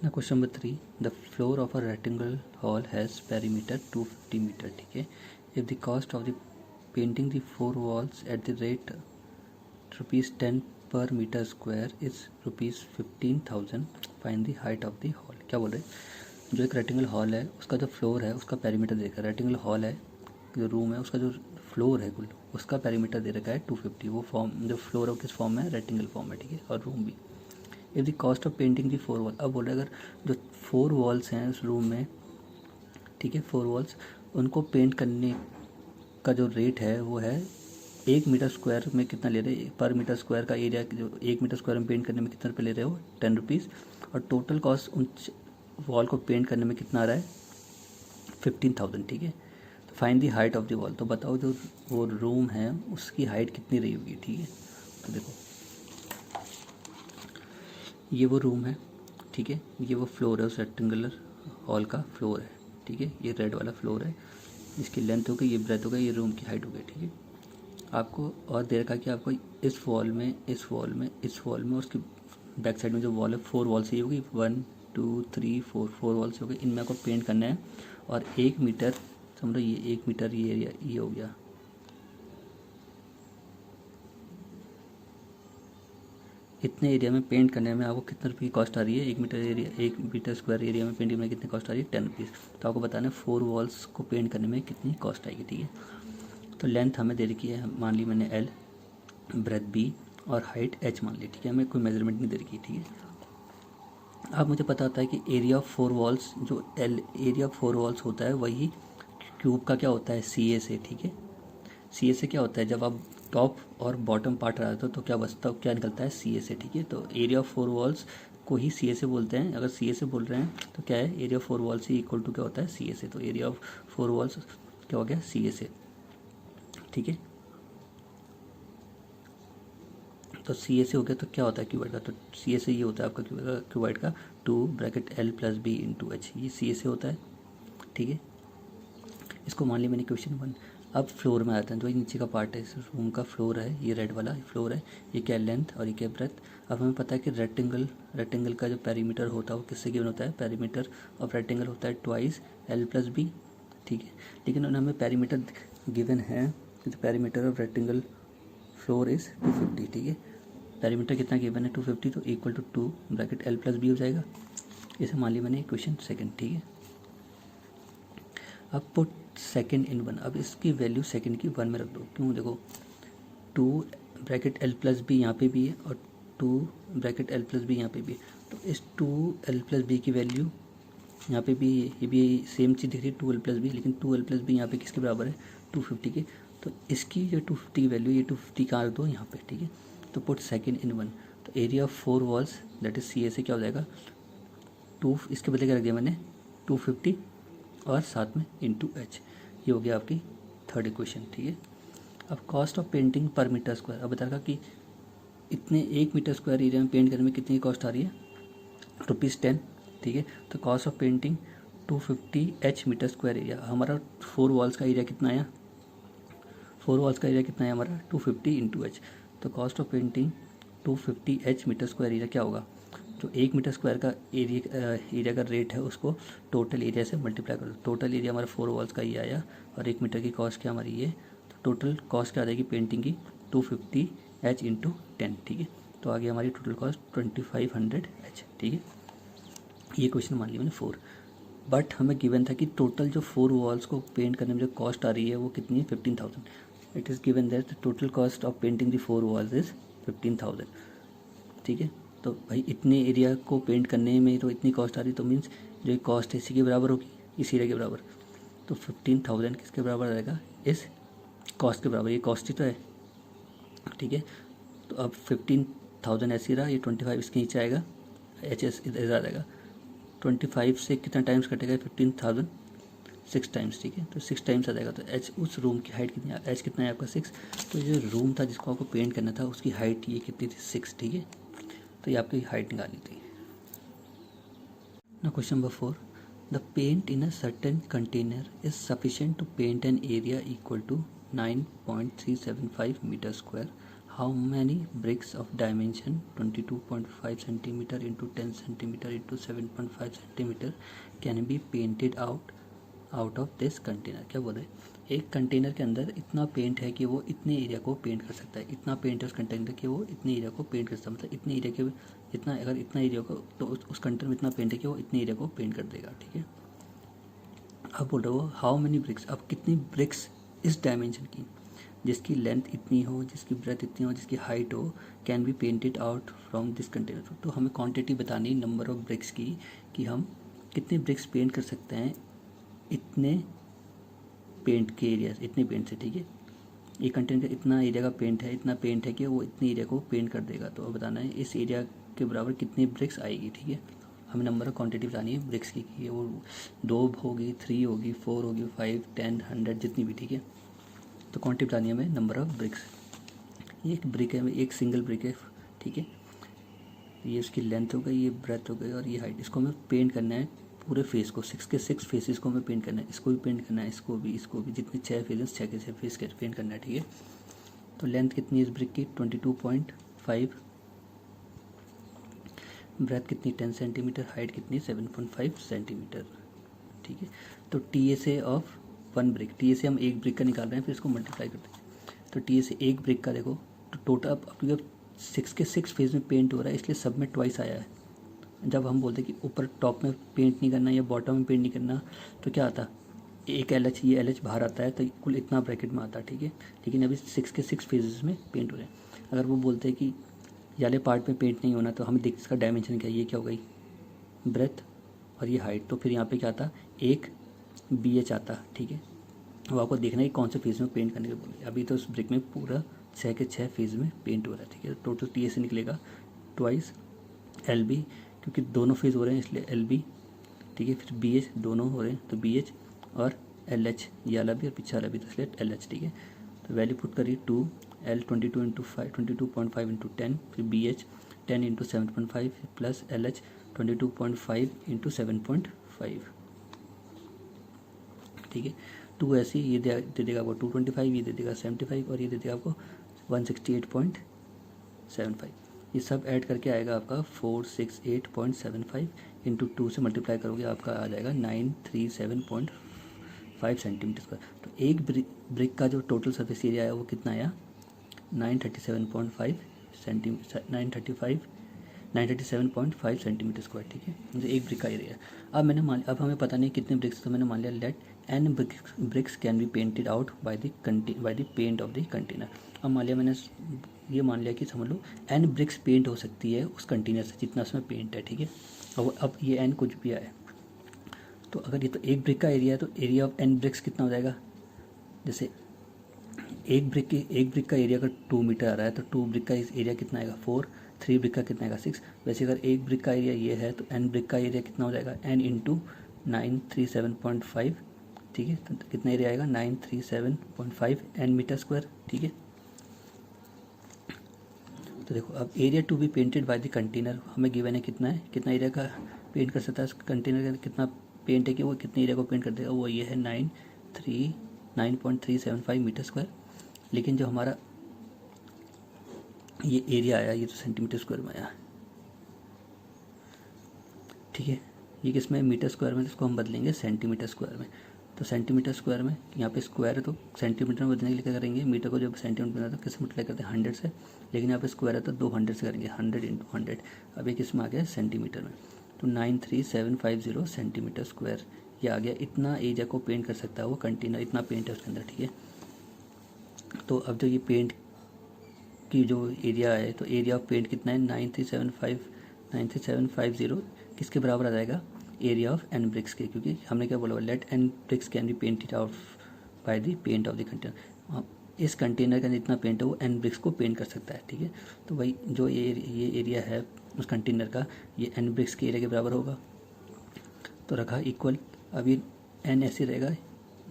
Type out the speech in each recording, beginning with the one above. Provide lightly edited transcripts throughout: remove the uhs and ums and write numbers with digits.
ना question number 3, the floor of a rectangle hall has perimeter 250 metre, ठीक है। If the cost of the painting the 4 walls at the rate ₹10 per metre square is ₹15,000, find the height of the hall. क्या बोल रहे हैं, जो एक rectangle hall है उसका जो फ्लोर है उसका पेरीमीटर दे रखा है। रेक्टेंगल हॉल है, जो रूम है उसका जो फ्लोर है कुल उसका पेरीमीटर दे रखा है 250। वो फॉर्म जो फ्लोर है किस फॉर्म में है, रेक्टेंगल फॉर्म में, ठीक है, और रूम भी। If the cost of painting the 4 wall, अब बोल रहे अगर जो 4 वॉल्स हैं उस रूम में, ठीक है, 4 वॉल्स, उनको पेंट करने का जो रेट है वो है 1 मीटर स्क्वायर में कितना ले रहे हैं, पर मीटर स्क्वायर का एरिया जो 1 मीटर स्क्वायर में पेंट करने में कितना रुपये ले रहे हो, 10 रुपीज़। और टोटल कॉस्ट उन वॉल को पेंट करने में कितना आ रहा है, 15,000, ठीक है। तो find the height of the wall, तो बताओ जो वो रूम है उसकी हाइट कितनी रही होगी, ठीक है। तो देखो ये वो रूम है, ठीक है, ये वो फ्लोर है, उस रेक्टेंगुलर हॉल का फ्लोर है, ठीक है, ये रेड वाला फ्लोर है, इसकी लेंथ हो गई, ये ब्रेथ हो गई, ये रूम की हाइट हो गई, ठीक है। आपको और देर का कि आपको इस वॉल में, इस वॉल में, इस वॉल में, और उसकी बैक साइड में जो वॉल है 4 वॉल से ही होगी, 1 2 3 4 वॉल से हो गई, इनमें आपको पेंट करना है। और 1 मीटर समझो, ये 1 मीटर ये एरिया ये हो गया, इतने एरिया में पेंट करने में आपको कितने रुपये की कॉस्ट आ रही है, 1 metre area, 1 metre square area में पेंटिंग में कितनी कॉस्ट आ रही है, 10 रुपीज़। तो आपको बताना है 4 वॉल्स को पेंट करने में कितनी कॉस्ट आएगी, ठीक है। तो लेंथ हमें दे रखी है, मान ली मैंने L, ब्रेथ B और हाइट H मान ली, ठीक है, हमें कोई मेजरमेंट नहीं दे रखी, ठीक है। अब मुझे पता होता है कि एरिया ऑफ 4 वॉल्स, जो एरिया ऑफ 4 वॉल्स होता है वही क्यूब का क्या होता है, CA से, ठीक है। CA से क्या होता है, जब आप टॉप और बॉटम पार्ट लगाते हो तो क्या बचता क्या निकलता है, CA से, ठीक है। तो एरिया ऑफ 4 वॉल्स को ही CA से बोलते हैं। अगर CA से बोल रहे हैं तो क्या है, एरिया ऑफ 4 वॉल्स ही इक्वल टू क्या होता है, CA से। तो एरिया ऑफ 4 वॉल्स क्या हो गया, CA से, ठीक है। तो CA से हो गया तो क्या होता है क्यूबाइड का, तो CA से ये होता है आपका क्यूबाइड का 2 bracket L plus B into H, ये CA से होता है, ठीक है। इसको मान लिया मैंने क्वेश्चन 1। अब फ्लोर में आते हैं, जो ये नीचे का पार्ट है, इस रूम का फ्लोर है, ये रेड वाला फ्लोर है, ये क्या लेंथ और ये क्या ब्रेथ। अब हमें पता है कि रेक्टेंगल का जो पेरीमीटर होता है वो किससे गिवन होता है, पेरीमीटर ऑफ रेक्टेंगल होता है ट्वाइस L प्लस B, ठीक है। लेकिन उन्हें हमें पेरीमीटर गिवन है कि perimeter of rectangle floor is 250, ठीक है। पेरीमीटर कितना गिवन है, 250, तो equal to 2 bracket L plus B हो जाएगा। इसे मान लिया मैंने क्वेश्चन 2, ठीक है। अब पुट सेकेंड इन 1, अब इसकी वैल्यू सेकेंड की 1 में रख दो, क्यों, देखो 2 ब्रैकेट L प्लस B यहाँ पे भी है और 2 ब्रैकेट L प्लस B यहाँ पे भी है। तो इस 2L प्लस B की वैल्यू यहाँ पे भी, ये भी सेम चीज़ दिख रही है 2L प्लस B, लेकिन 2L प्लस B यहाँ पे किसके बराबर है, 250 के। तो इसकी जो 250 की वैल्यू, ये 250 कहाँ रख दो, यहाँ पे, ठीक है। तो पुट सेकेंड इन 1, तो area of 4 walls that is CA से क्या हो जाएगा, 2, इसके बदले क्या रख दिया मैंने 250 और साथ में इंटू H, ये हो गया आपकी थर्ड इक्वेशन, ठीक है। अब कॉस्ट ऑफ पेंटिंग पर मीटर स्क्वायर, अब बताएगा कि इतने 1 मीटर स्क्वायर एरिया में पेंट करने में कितनी कॉस्ट आ रही है, ₹10, ठीक है। तो cost of painting 250 H metre square area, हमारा 4 वॉल्स का एरिया कितना आया, 4 वॉल्स का एरिया कितना है हमारा 250 इंटू H। तो cost of painting 250 H metre square area क्या होगा, जो 1 मीटर स्क्वायर का एरिया का रेट है उसको टोटल एरिया से मल्टीप्लाई कर दो। टोटल एरिया हमारा 4 वॉल्स का ये आया और 1 मीटर की कॉस्ट क्या हमारी ये, तो टोटल कॉस्ट क्या आ जाएगी पेंटिंग की 250H इंटू 10, ठीक है। तो आगे हमारी टोटल कॉस्ट 2500H, ठीक है। ये क्वेश्चन मान लिया मैंने 4। बट हमें गिवन था कि टोटल जो 4 वॉल्स को पेंट करने में जो कॉस्ट आ रही है वो कितनी है, 15,000। It is given that the total cost of painting the 4 walls is 15,000, ठीक है। तो भाई इतने एरिया को पेंट करने में तो इतनी कॉस्ट आ रही, तो मीन्स जो कॉस्ट है इसी के बराबर होगी, इस एरिया के बराबर। तो 15,000 किसके बराबर रहेगा, इस कॉस्ट के बराबर, ये कॉस्ट ही तो है, ठीक है। तो अब 15,000 ऐसे रहा, ये 25 इसके नीचे आएगा, HS इधर आ जाएगा, 25 से कितना टाइम्स कटेगा, 15,000 6 टाइम्स, ठीक है। तो 6 टाइम्स आ जाएगा। तो H उस रूम की हाइट कितनी, H कितना है आपका 6। तो जो रूम था जिसको आपको पेंट करना था उसकी हाइट ये कितनी थी, 6, ठीक है। तो ये आपकी हाइट निकालनी थी ना। Question number 4, the paint in a certain container is sufficient to paint an area equal to 9.375 metre square, how many bricks of dimension 22.5 centimetre into 10 centimetre into 7.5 centimetre can be painted out of this container. क्या बोल रहे हैं, एक container के अंदर इतना paint है कि वो इतने एरिया को पेंट कर सकता है, इतना पेंट है उस कंटेनर कि वो इतने एरिया को पेंट कर सकता है, मतलब इतने एरिया के इतना, अगर इतना एरिया को तो उस कंटेनर में इतना पेंट है कि वो इतने एरिया को पेंट कर देगा। ठीक है, अब बोल रहे हो हाउ मेनी ब्रिक्स, अब कितनी ब्रिक्स इस डायमेंशन की, जिसकी लेंथ इतनी हो, जिसकी ब्रेथ इतनी हो, जिसकी हाइट हो, can be painted out from this container. तो हमें क्वांटिटी बतानी नंबर ऑफ ब्रिक्स की, कि हम कितने ब्रिक्स पेंट कर सकते हैं इतने पेंट के एरिया, इतने पेंट से। ठीक है, एक कंटेनर का इतना एरिया का पेंट है, इतना पेंट है कि वो इतने एरिया को पेंट कर देगा। तो अब बताना है इस एरिया के बराबर कितनी ब्रिक्स आएगी। ठीक है, हमें नंबर ऑफ क्वांटिटी बतानी है ब्रिक्स की, कि वो 2 होगी, 3 होगी, 4 होगी, 5, 10, 100 जितनी भी। ठीक है, तो क्वांटिटी बतानी है हमें नंबर ऑफ ब्रिक्स। ये एक ब्रिक है, एक सिंगल ब्रिक है। ठीक है, ये उसकी लेंथ हो गई, ये ब्रेथ हो गई और ये हाइट। इसको हमें पेंट करना है पूरे फेस को, 6 के 6 फेसेस को हमें पेंट करना है, इसको भी पेंट करना है, इसको भी, जितने 6 फेसेस 6 के 6 फेस के पेंट करना है। ठीक है, तो लेंथ कितनी है इस ब्रिक की 22.5, ब्रेथ कितनी 10 सेंटीमीटर, हाइट कितनी 7.5 सेंटीमीटर। ठीक है, तो टी ए से ऑफ 1 ब्रिक, टी ए से हम एक ब्रिक का निकाल रहे हैं, फिर इसको मल्टीप्लाई करते हैं। तो टी ए से एक ब्रिक का देखो तो टोटल, अब 6 के 6 फेज में पेंट हो रहा है, इसलिए सब में ट्वाइस आया है। जब हम बोलते कि ऊपर टॉप में पेंट नहीं करना या बॉटम में पेंट नहीं करना, तो क्या आता, एक एल एच, ये एल एच बाहर आता है, तो कुल इतना ब्रैकेट में आता है। ठीक है, लेकिन अभी 6 के 6 फेजेस में पेंट हो रहे हैं। अगर वो बोलते हैं कि ये वाले पार्ट में पेंट नहीं होना, तो हमें देख इसका डायमेंशन क्या है, ये क्या हो गई ब्रेथ और ये हाइट, तो फिर यहाँ पे क्या आता, एक बी एच आता। ठीक है, वो आपको देखना है कि कौन से फेज में पेंट करने के बोले। अभी तो उस ब्रिक में पूरा 6 के 6 फेज में पेंट हो रहा है। ठीक है, टोटल टी ए से निकलेगा ट्वाइस एल बी, क्योंकि दोनों फेज हो रहे हैं इसलिए एल बी। ठीक है, फिर बी एच दोनों हो रहे हैं तो बी एच, और एल एच ये वाला भी और पीछे वाला भी, तो इसलिए एल एच। ठीक है, तो वैल्यू पुट करिए 2 एल 22 इंटू 5, 22.5 इंटू 10, फिर B H 10 into 7.5 plus L H 22.5 into 7.5। ठीक है, 2 ऐसी ये दे देगा आपको 225, ये दे देगा 75 और ये दे देगा आपको 168.75। ये सब ऐड करके आएगा आपका 468.75 इंटू 2 से मल्टीप्लाई करोगे आपका आ जाएगा 937.5 सेंटीमीटर स्क्वायर। तो एक ब्रिक का जो टोटल सरफेस एरिया आया वो कितना आया 937.5 सेंटीमीटर, 937.5 सेंटीमीटर स्क्वायर। ठीक है, मुझे एक ब्रिक का एरिया। अब हमें पता नहीं कितने ब्रिक्स, तो मैंने मान लिया let N bricks can be painted out by the paint of the container. अब मान लिया मैंने ये मान लिया कि समझ लो एन ब्रिक्स पेंट हो सकती है उस कंटेनर से जितना उसमें पेंट है। ठीक है, अब ये एन कुछ भी आए, तो अगर ये तो एक ब्रिक का एरिया है तो एरिया ऑफ एन ब्रिक्स कितना हो जाएगा, जैसे एक ब्रिक का एरिया अगर 2 मीटर आ रहा है तो 2 ब्रिक का एरिया कितना आएगा 4, 3 ब्रिक का कितना आएगा 6। वैसे अगर एक ब्रिक का एरिया ये है तो एन ब्रिक का एरिया कितना हो जाएगा एन इंटू 937.5। ठीक है, तो कितना एरिया आएगा 937.5 एन मीटर स्क्वायर। ठीक है, तो देखो अब area to be painted by the container हमें गिवन है कितना है, कितना एरिया का पेंट कर सकता है कंटेनर का, कितना पेंट है कि वो कितने एरिया को पेंट कर देगा, वो ये है 9.375 मीटर स्क्वायर। लेकिन जो हमारा ये एरिया आया ये तो सेंटीमीटर स्क्वायर में आया। ठीक है, ये किस में मीटर स्क्वायर में, इसको हम बदलेंगे सेंटीमीटर स्क्वायर में। तो सेंटीमीटर स्क्वायर में यहाँ पे स्क्वायर है तो सेंटीमीटर में बदलने के लिए क्या करेंगे, मीटर को जब सेंटीमीटर में तो कैसे मल्टीप्लाई करते हैं 100 से, लेकिन यहाँ पे स्क्वायर है तो 200 से करेंगे, 100 इंटू 100। अब ये किस में आ गया सेंटीमीटर में, तो 93750 सेंटीमीटर स्क्वायर ये आ गया। इतना एरिया को पेंट कर सकता है वो कंटेनर, इतना पेंट है उसके अंदर। ठीक है, तो अब जो ये पेंट की जो एरिया है तो एरिया ऑफ पेंट कितना है 93750 किसके बराबर आ जाएगा एरिया ऑफ एन ब्रिक्स के, क्योंकि हमने क्या बोला let N bricks can be painted out by the paint of the container. इस कंटेनर का जितना पेंट है वो एन ब्रिक्स को पेंट कर सकता है। ठीक है, तो वही जो ये एरिया है उस कंटेनर का ये एन ब्रिक्स के एरिया के बराबर होगा, तो रखा इक्वल। अभी एन ऐसे रहेगा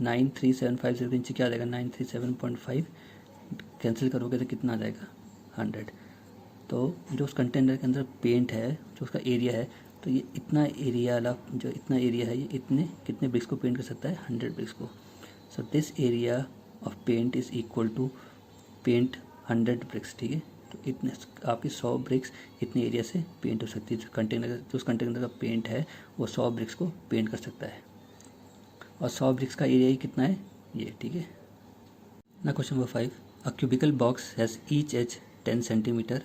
93750 के नीचे क्या आ जाएगा 937.5, कैंसिल करोगे तो कितना आ जाएगा 100। तो जो उस कंटेनर के अंदर पेंट है जो उसका एरिया है, तो ये इतना एरिया वाला जो इतना एरिया है ये कितने ब्रिक्स को पेंट कर सकता है 100 ब्रिक्स को। So this area of paint is equal to paint 100 bricks, ठीक है। तो इतने आपकी 100 ब्रिक्स इतने एरिया से पेंट हो सकती है। जो कंटेनर, जो उस कंटेनर का पेंट है वो 100 ब्रिक्स को पेंट कर सकता है, और 100 ब्रिक्स का एरिया ही कितना है ये, ठीक है ना। Question number 5, a cubical box has each edge 10 centimetre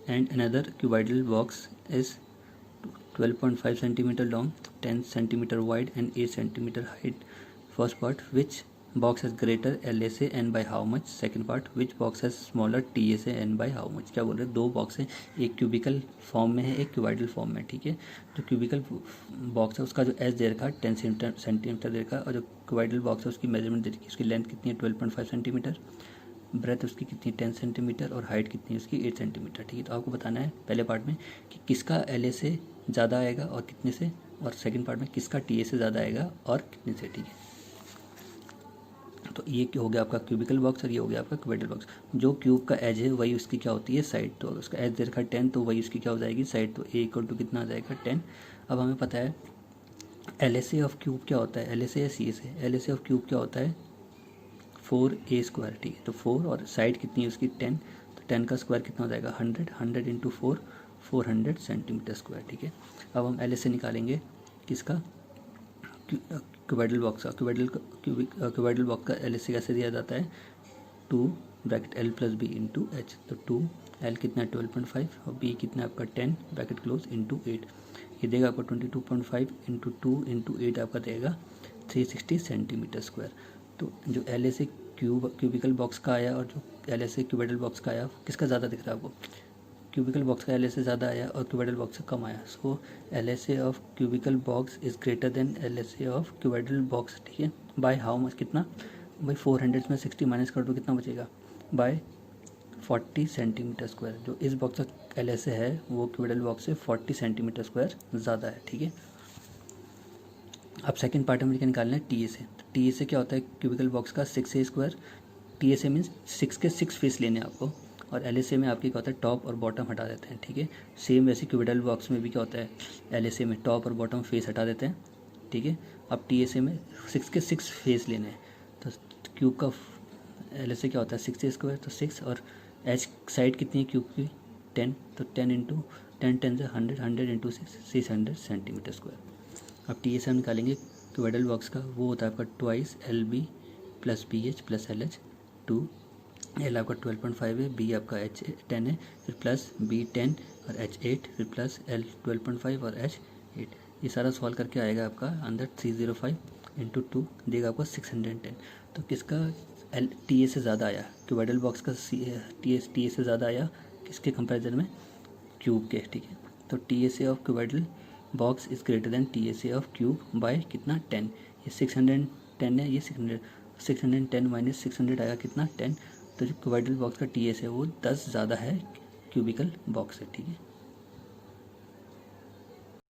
and another cubical box is 12.5 centimeter long, 10 centimeter wide and 8 centimeter height. First part, which box has greater LSA and by how much? Second part, which box has smaller TSA and by how much? क्या बोल रहे हैं, दो box हैं, एक cubicle form में है, एक क्यूबाइडल फॉर्म में, ठीक है। जो क्यूबिकल बॉक्स है उसका जो एज दे रखा है 10 सेंटीमीटर दे रखा है, और जो क्यूबाइडल बॉक्स है उसकी मेजरमेंट दे रखी है, उसकी लेंथ कितनी है 12.5 सेंटीमीटर, ब्रेथ उसकी कितनी 10 सेंटीमीटर, और हाइट कितनी है उसकी 8 सेंटीमीटर, ठीक है। तो आपको बताना है पहले पार्ट में कि किसका LSA ज़्यादा आएगा और कितने से, और सेकंड पार्ट में किसका TSA ज़्यादा आएगा और कितने से, ठीक है। तो ये हो गया आपका क्यूबिकल बॉक्स और ये हो गया आपका क्यूबाइडल बॉक्स। जो क्यूब का एज है वही उसकी क्या होती है साइड, तो उसका एज दे रखा है 10 तो वही उसकी क्या हो जाएगी साइड, तो A इक्वल टू कितना आ जाएगा 10। अब हमें पता है LSA ऑफ क्यूब क्या होता है, LSA या CSA, LSA ऑफ क्यूब क्या होता है 4A स्क्वायर, ठीक है। तो 4 और साइड कितनी है उसकी 10, तो 10 का स्क्वायर कितना हो जाएगा 100, 100 इंटू 4 400 सेंटीमीटर स्क्वायर, ठीक है। अब हम LSA निकालेंगे किसका, क्यूबाइडल बॉक्स का। क्यूबाइडल बॉक्स का LSA कैसे दिया जाता है 2 bracket L plus B into H, तो 2 L कितना है 12.5 और B कितना है आपका 10 ब्रैकेट क्लोज इंटू 8, ये देगा आपको 22.5 इंटू 2 इंटू 8 आपका देगा 360 सेंटीमीटर स्क्वायर। तो जो LSA क्यूबिकल बॉक्स का आया और जो LSA क्यूबाइडल बॉक्स का आया किसका ज़्यादा दिख रहा है आपको, क्यूबिकल बॉक्स का LSA ज़्यादा आया और क्यूबाइडल बॉक्स से कम आया। सो LSA of cubical box is greater than LSA of cuboidal box, ठीक है। बाय हाउ मच, कितना भाई 400 में 60 माइनस कर दो कितना बचेगा, बाय 40 सेंटीमीटर स्क्वायर। जो इस बॉक्स का LSA है वो क्यूबाइडल बॉक्स से 40 सेंटीमीटर स्क्वायर ज़्यादा है, ठीक है। अब सेकंड पार्ट में क्या निकालना है TSA। तो TSA क्या होता है क्यूबिकल बॉक्स का 6A स्क्वायर, TSA मीन्स 6 के 6 फेस लेने हैं आपको, और LSA में आपके क्या होता है टॉप और बॉटम हटा देते हैं, ठीक है। सेम वैसे क्यूबिडल बॉक्स में भी क्या होता है LSA में टॉप और बॉटम फेस हटा देते हैं, ठीक है। अब TSA में 6 के 6 फेस लेने हैं, तो क्यूब का LSA क्या होता है 6A स्क्वायर, तो 6 और एच साइड कितनी है क्यूब की 10, तो 10 इंटू 10 10 से 100, 100 इंटू 600 सेंटीमीटर स्क्वायर। अब TSA हम निकालेंगे क्यूबिडल बॉक्स का, वो होता है आपका twice LB plus BH plus LH, 2 L आपका 12.5 है, B आपका H 10 है, फिर प्लस B 10 और H 8, फिर प्लस L 12.5 और H 8। ये सारा सॉल्व करके आएगा आपका अंदर 305 इंटू 2 देगा आपको 610। तो किसका TSA से ज़्यादा आया, क्यूबिडल बॉक्स का TSA से ज़्यादा आया किसके कंपैरिजन में, क्यूब के, ठीक है। तो TSA of cuboidal box is greater than TSA of cube by कितना 10, ये 610 है, ये 610 माइनस 600 आएगा कितना 10। तो जो क्यूबिडल बॉक्स का TSA है वो 10 ज़्यादा है क्यूबिकल बॉक्स से, ठीक है।